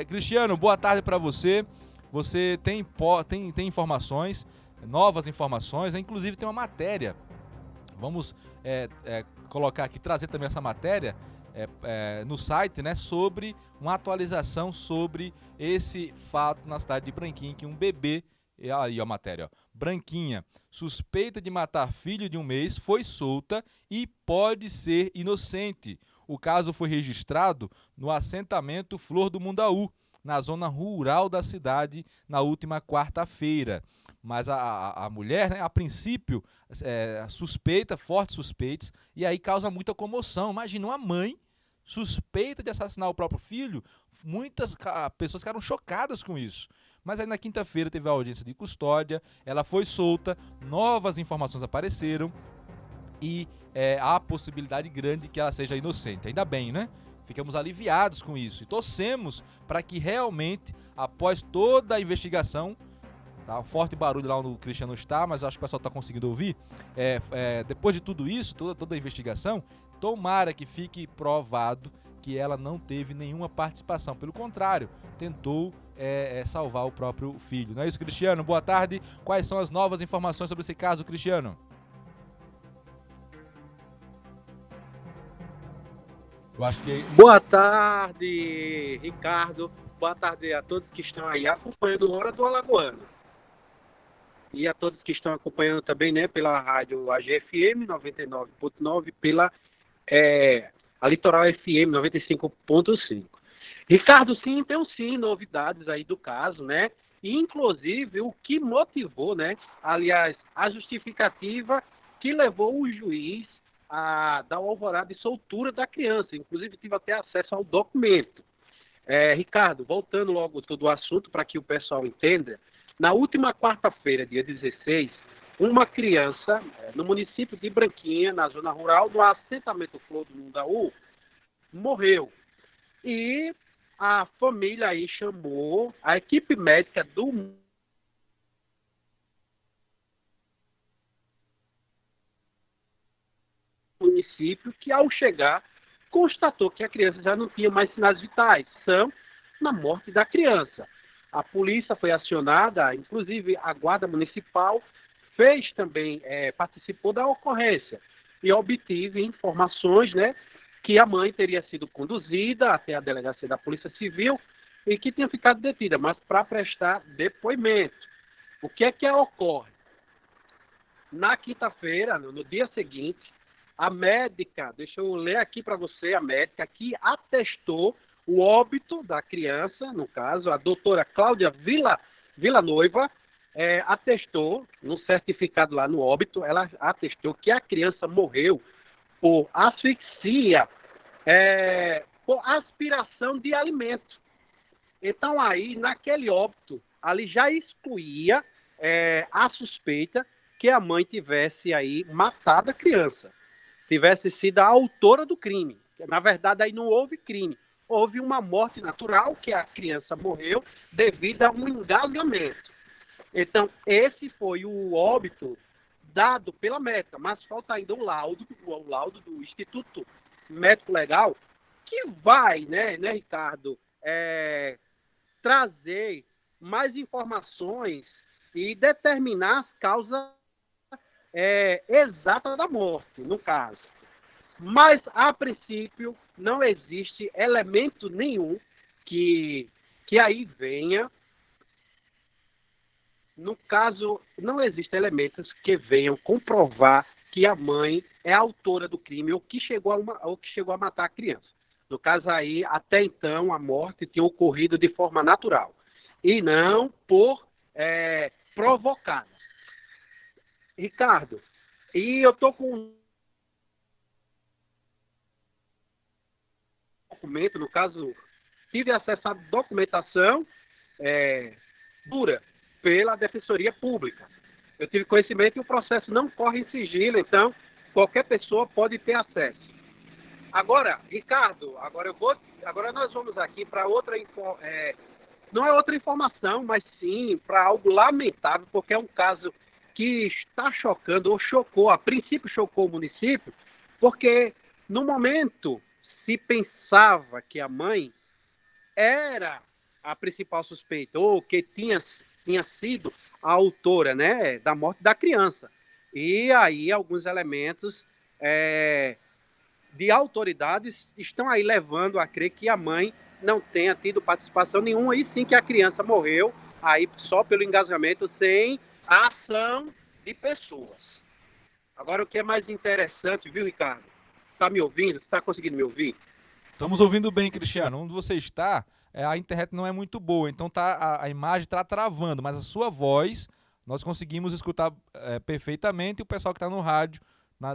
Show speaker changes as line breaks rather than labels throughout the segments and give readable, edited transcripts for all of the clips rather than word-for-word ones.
Cristiano, boa tarde para você. Você tem informações, novas informações, inclusive tem uma matéria. Vamos colocar aqui, trazer também essa matéria no site, né, sobre uma atualização sobre esse fato na cidade de Branquinha, que um bebê, e aí a matéria, ó, Branquinha, suspeita de matar filho de 1 mês, foi solta e pode ser inocente. O caso foi registrado no assentamento Flor do Mundaú, na zona rural da cidade, na última quarta-feira. Mas a mulher, né, a princípio, suspeita, fortes suspeitos, e aí causa muita comoção. Imagina uma mãe suspeita de assassinar o próprio filho, muitas pessoas ficaram chocadas com isso. Mas aí na quinta-feira teve a audiência de custódia, ela foi solta, novas informações apareceram e há a possibilidade grande que ela seja inocente. Ainda bem, né? Ficamos aliviados com isso e torcemos para que realmente, após toda a investigação, tá, um forte barulho lá onde o Cristiano está, mas acho que o pessoal está conseguindo ouvir, depois de tudo isso, toda a investigação, tomara que fique provado que ela não teve nenhuma participação. Pelo contrário, tentou salvar o próprio filho. Não é isso, Cristiano? Boa tarde. Quais são as novas informações sobre esse caso, Cristiano? Eu acho que...
Boa tarde, Ricardo. Boa tarde a todos que estão aí acompanhando Hora do Alagoano. E a todos que estão acompanhando também, né, pela rádio AGFM 99.9, pela a Litoral FM 95.5. Ricardo, sim, novidades aí do caso, né? E, inclusive, o que motivou, né? Aliás, a justificativa que levou o juiz a dar o alvorada de soltura da criança. Inclusive, tive até acesso ao documento. Ricardo, voltando logo todo o assunto para que o pessoal entenda, na última quarta-feira, dia 16, uma criança no município de Branquinha, na zona rural, no assentamento Flor do Mundaú, morreu. E a família aí chamou a equipe médica do município, que ao chegar constatou que a criança já não tinha mais sinais vitais, são na morte da criança. A polícia foi acionada, inclusive a guarda municipal fez também, participou da ocorrência e obtive informações, né, que a mãe teria sido conduzida até a delegacia da Polícia Civil e que tinha ficado detida, mas para prestar depoimento. O que é que ocorre? Na quinta-feira, no dia seguinte, a médica, deixa eu ler aqui para você, a médica que atestou o óbito da criança, no caso, a doutora Cláudia Villanueva, atestou, no certificado lá no óbito, ela atestou que a criança morreu por asfixia, por aspiração de alimento. Então aí, naquele óbito, ali já excluía a suspeita que a mãe tivesse aí matado a criança, tivesse sido a autora do crime. Na verdade, aí não houve crime. Houve uma morte natural, que a criança morreu devido a um engasgamento. Então, esse foi o óbito dado pela médica, mas falta ainda o laudo do Instituto Médico Legal, que vai, né Ricardo, trazer mais informações e determinar as causas exatas da morte, no caso. Mas, a princípio, não existe elemento nenhum que aí venha. No caso, não existem elementos que venham comprovar que a mãe é a autora do crime ou que chegou a matar a criança. No caso aí, até então, a morte tinha ocorrido de forma natural e não por provocada. Ricardo, e eu estou com um documento, no caso, tive acesso à documentação dura pela Defensoria Pública. Eu tive conhecimento que o processo não corre em sigilo, então qualquer pessoa pode ter acesso. Agora, Ricardo, agora nós vamos aqui para não é outra informação, mas sim para algo lamentável, porque é um caso que está chocando, ou chocou, a princípio chocou o município, porque no momento se pensava que a mãe era a principal suspeita, ou que tinha sido a autora, né, da morte da criança. E aí alguns elementos de autoridades estão aí levando a crer que a mãe não tenha tido participação nenhuma, e sim que a criança morreu aí só pelo engasgamento, sem a ação de pessoas. Agora, o que é mais interessante, viu, Ricardo? Está me ouvindo? Está conseguindo me ouvir?
Estamos ouvindo bem, Cristiano. Onde você está, a internet não é muito boa, então a imagem está travando, mas a sua voz nós conseguimos escutar perfeitamente, e o pessoal que está no rádio,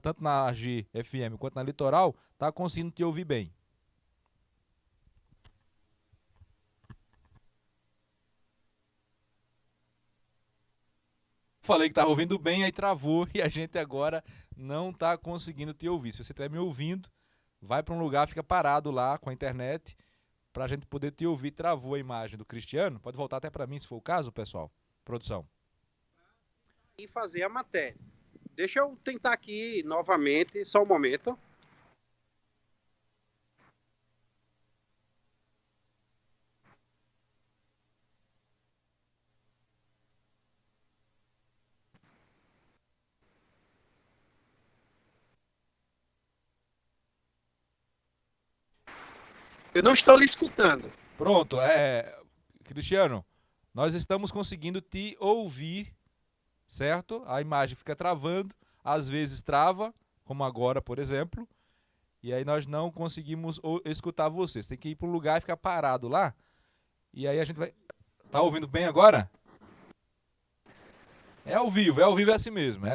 tanto na AG FM quanto na Litoral, está conseguindo te ouvir bem. Falei que estava ouvindo bem, aí travou e a gente agora não está conseguindo te ouvir. Se você estiver me ouvindo, vai para um lugar, fica parado lá com a internet para a gente poder te ouvir. Travou a imagem do Cristiano. Pode voltar até para mim, se for o caso, pessoal. Produção.
E fazer a matéria. Deixa eu tentar aqui novamente, só um momento. Eu não estou lhe escutando.
Pronto, Cristiano, nós estamos conseguindo te ouvir, certo? A imagem fica travando, às vezes trava, como agora, por exemplo, e aí nós não conseguimos escutar você. Você tem que ir para um lugar e ficar parado lá, e aí a gente vai... Tá ouvindo bem agora? É ao vivo é assim mesmo.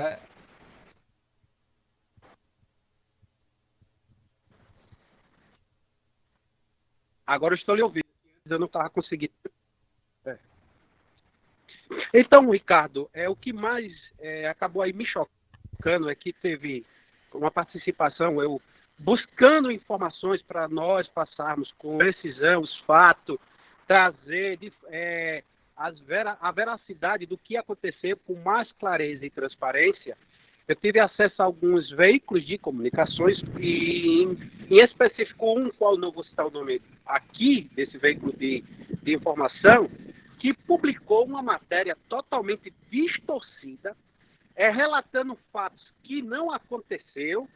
Agora eu estou lhe ouvindo. Eu não estava conseguindo. É. Então, Ricardo, o que mais acabou aí me chocando é que teve uma participação, eu buscando informações para nós passarmos com precisão os fatos, trazer a veracidade do que aconteceu com mais clareza e transparência. Eu tive acesso a alguns veículos de comunicações e, em específico, um, qual não vou citar o nome aqui, desse veículo de informação, que publicou uma matéria totalmente distorcida, relatando fatos que não aconteceu,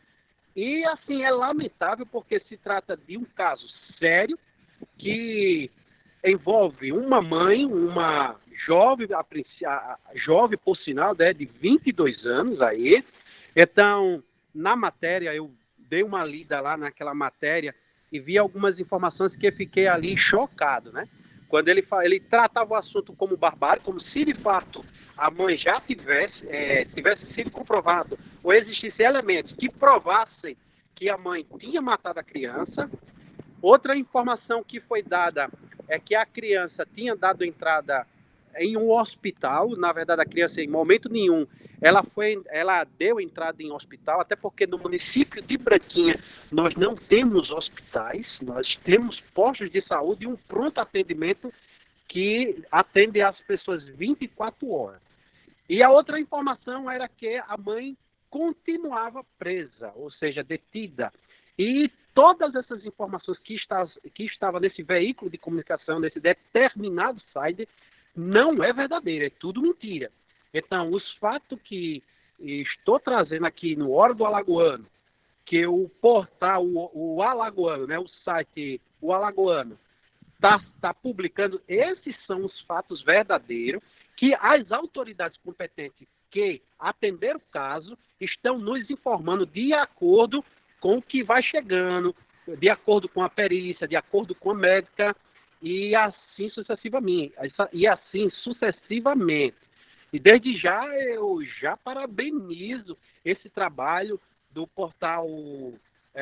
e, assim, é lamentável porque se trata de um caso sério que envolve uma mãe, uma jovem, jovem por sinal, né, de 22 anos aí. Então, na matéria, eu dei uma lida lá naquela matéria e vi algumas informações que eu fiquei ali chocado, né? Quando ele tratava o assunto como barbárie, como se de fato a mãe já tivesse sido comprovado ou existissem elementos que provassem que a mãe tinha matado a criança. Outra informação que foi dada é que a criança tinha dado entrada em um hospital. Na verdade, a criança, em momento nenhum, ela deu entrada em hospital, até porque no município de Branquinha nós não temos hospitais, nós temos postos de saúde e um pronto atendimento que atende as pessoas 24 horas. E a outra informação era que a mãe continuava presa, ou seja, detida. E todas essas informações que estavam nesse veículo de comunicação, nesse determinado site, não é verdadeiro, é tudo mentira. Então, os fatos que estou trazendo aqui no Hora do Alagoano, que o portal, o Alagoano, né, o site O Alagoano, está publicando, esses são os fatos verdadeiros, que as autoridades competentes que atenderam o caso estão nos informando de acordo com o que vai chegando, de acordo com a perícia, de acordo com a médica, e assim sucessivamente. E desde já eu já parabenizo esse trabalho do portal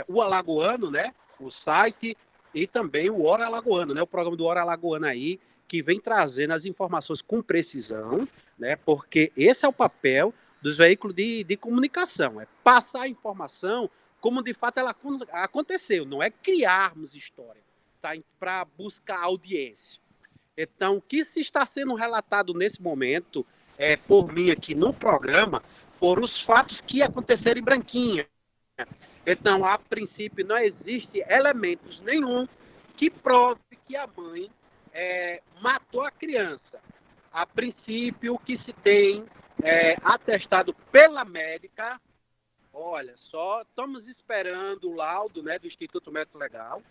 O Alagoano, né? O site, e também o Hora Alagoano, né? O programa do Hora Alagoano aí, que vem trazendo as informações com precisão, né? Porque esse é o papel dos veículos de comunicação, é passar a informação como de fato ela aconteceu, não é criarmos história, tá? Para buscar audiência. Então, o que se está sendo relatado nesse momento, por mim aqui no programa, foram os fatos que aconteceram em Branquinha. Então, a princípio, não existe elementos nenhum que prove que a mãe matou a criança. A princípio, o que se tem atestado pela médica, olha, só estamos esperando o laudo, né, do Instituto Médico Legal,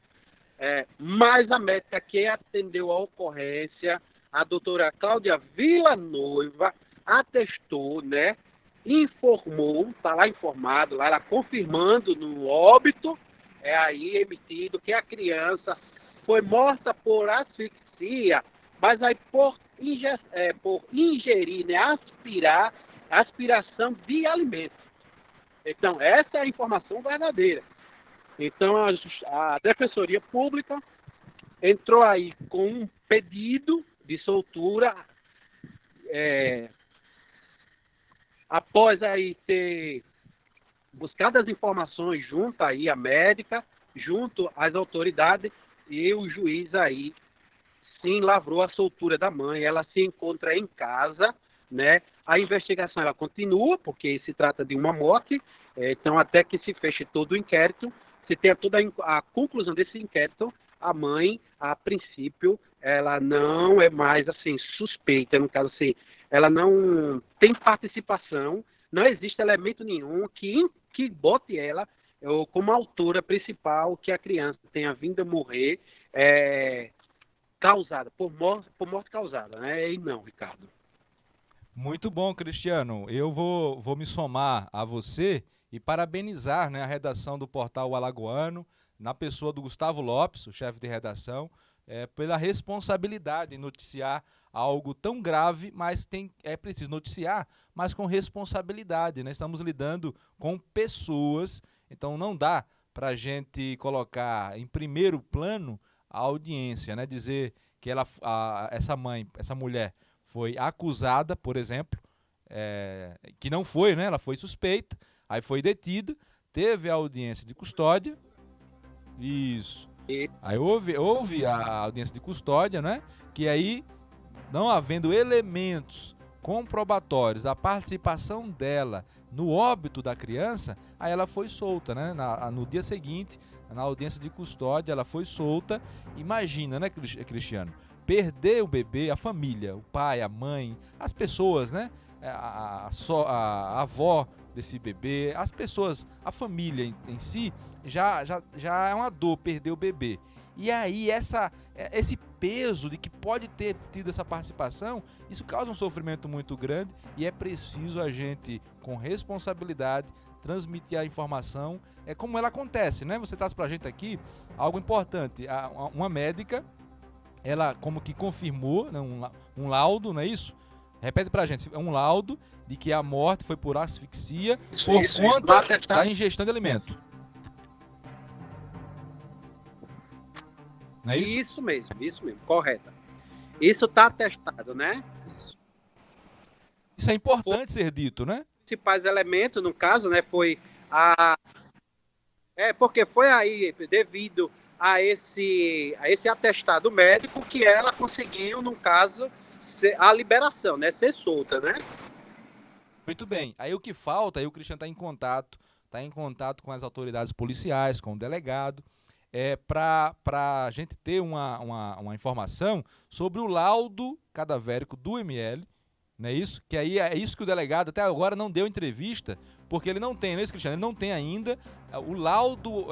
mas a médica que atendeu a ocorrência, a doutora Cláudia Villanueva, atestou, né, informou, está lá informado, lá ela confirmando no óbito, aí emitido que a criança foi morta por asfixia, mas aí por ingerir, né, aspiração de alimento. Então, essa é a informação verdadeira. Então, a Defensoria Pública entrou aí com um pedido de soltura, após aí ter buscado as informações junto aí à médica, junto às autoridades, e o juiz aí sim lavrou a soltura da mãe. Ela se encontra em casa, né? A investigação ela continua, porque se trata de uma morte, então até que se feche todo o inquérito, se tenha toda a conclusão desse inquérito, a mãe, a princípio, ela não é mais assim suspeita, no caso assim, ela não tem participação, não existe elemento nenhum que bote ela como autora principal que a criança tenha vindo a morrer causada, por morte causada, né? E não, Ricardo.
Muito bom, Cristiano. Eu vou me somar a você e parabenizar, né, a redação do portal O Alagoano, na pessoa do Gustavo Lopes, o chefe de redação, pela responsabilidade em noticiar algo tão grave, mas é preciso noticiar, mas com responsabilidade, né? Estamos lidando com pessoas, então não dá para a gente colocar em primeiro plano a audiência, né? Dizer que essa mulher foi acusada, por exemplo, que não foi, né? Ela foi suspeita, aí foi detida, teve a audiência de custódia, isso. Aí houve a audiência de custódia, né? Que aí, não havendo elementos comprobatórios da participação dela no óbito da criança, aí ela foi solta, né? No dia seguinte, na audiência de custódia, ela foi solta. Imagina, né, Cristiano? Perder o bebê, a família, o pai, a mãe, as pessoas, né? A avó desse bebê, as pessoas, a família em si, já é uma dor perder o bebê. E aí esse peso de que pode ter tido essa participação, isso causa um sofrimento muito grande e é preciso a gente, com responsabilidade, transmitir a informação como ela acontece, né? Você traz pra gente aqui algo importante. Uma médica, ela como que confirmou, né, um laudo, não é isso? Repete pra gente, é um laudo de que a morte foi por asfixia por conta da ingestão de alimento. Não é isso?
Isso mesmo, correto. Isso está atestado, né?
Isso é importante ser dito, né?
Os principais elementos, no caso, né, foi porque foi aí, devido a esse atestado médico, que ela conseguiu, no caso, a liberação, né? Ser solta, né?
Muito bem. Aí o que falta, aí o Cristiano está em contato com as autoridades policiais, com o delegado, para a gente ter uma informação sobre o laudo cadavérico do ML, não é isso? Que aí é isso que o delegado até agora não deu entrevista, porque ele não tem, não é isso, Cristiano? Ele não tem ainda o laudo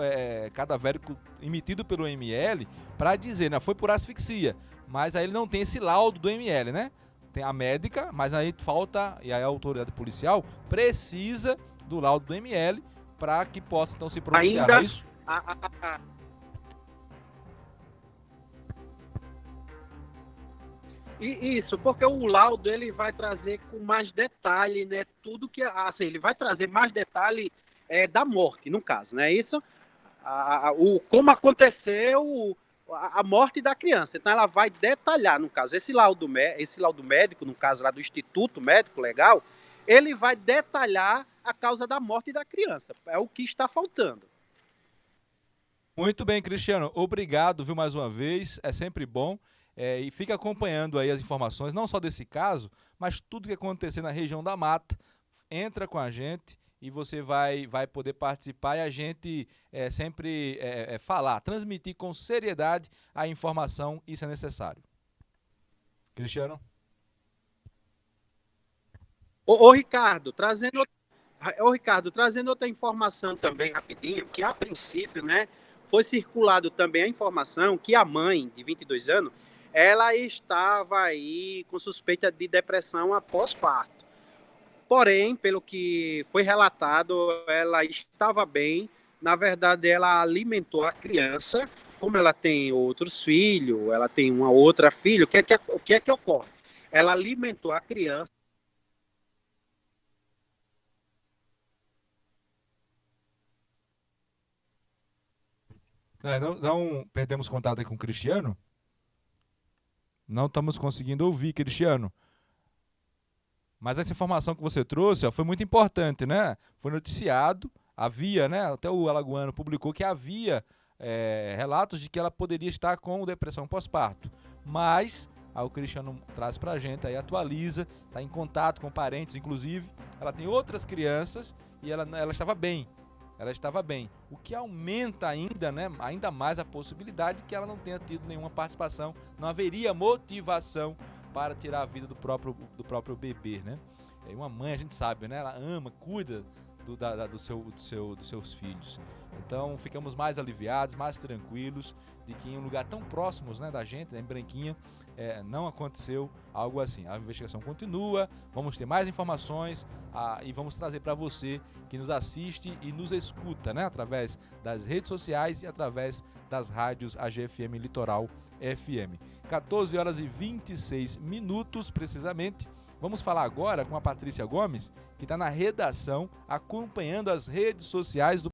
cadavérico emitido pelo ML para dizer, né, foi por asfixia, mas aí ele não tem esse laudo do ML, né? Tem a médica, mas aí falta, e aí a autoridade policial precisa do laudo do ML para que possa então se pronunciar, não é isso?
Isso, porque o laudo ele vai trazer com mais detalhe, né? Tudo que, assim, ele vai trazer mais detalhe da morte, no caso, né? Isso, como aconteceu a morte da criança. Então ela vai detalhar, no caso, esse laudo médico, no caso lá do Instituto Médico Legal, ele vai detalhar a causa da morte da criança. É o que está faltando.
Muito bem, Cristiano. Obrigado, viu, mais uma vez. É sempre bom. E fica acompanhando aí as informações, não só desse caso, mas tudo que acontecer na região da Mata. Entra com a gente e você vai poder participar e a gente sempre falar, transmitir com seriedade a informação, isso é necessário. Cristiano?
Ô Ricardo, trazendo outra informação também rapidinho, que a princípio, né, foi circulado também a informação que a mãe, de 22 anos, ela estava aí com suspeita de depressão após parto. Porém, pelo que foi relatado, ela estava bem. Na verdade, ela alimentou a criança. Como ela tem outros filhos, ela tem uma outra filha, o que é que ocorre? Ela alimentou a criança.
Não perdemos contato aí com o Cristiano? Não estamos conseguindo ouvir, Cristiano. Mas essa informação que você trouxe, ó, foi muito importante, né? Foi noticiado, havia, né? Até o Alagoano publicou que havia relatos de que ela poderia estar com depressão pós-parto. Mas o Cristiano traz pra gente, aí atualiza, está em contato com parentes, inclusive. Ela tem outras crianças e ela estava bem. Ela estava bem, o que aumenta ainda, né, ainda mais a possibilidade de que ela não tenha tido nenhuma participação, não haveria motivação para tirar a vida do próprio bebê, né? E uma mãe, a gente sabe, né, ela ama, cuida dos seus filhos. Então ficamos mais aliviados, mais tranquilos de que em um lugar tão próximos, né, da gente, né, em Branquinha, não aconteceu algo assim. A investigação continua, vamos ter mais informações e vamos trazer para você que nos assiste e nos escuta, né, através das redes sociais e através das rádios AGFM Litoral FM. 14 horas e 26 minutos precisamente. Vamos falar agora com a Patrícia Gomes, que está na redação acompanhando as redes sociais do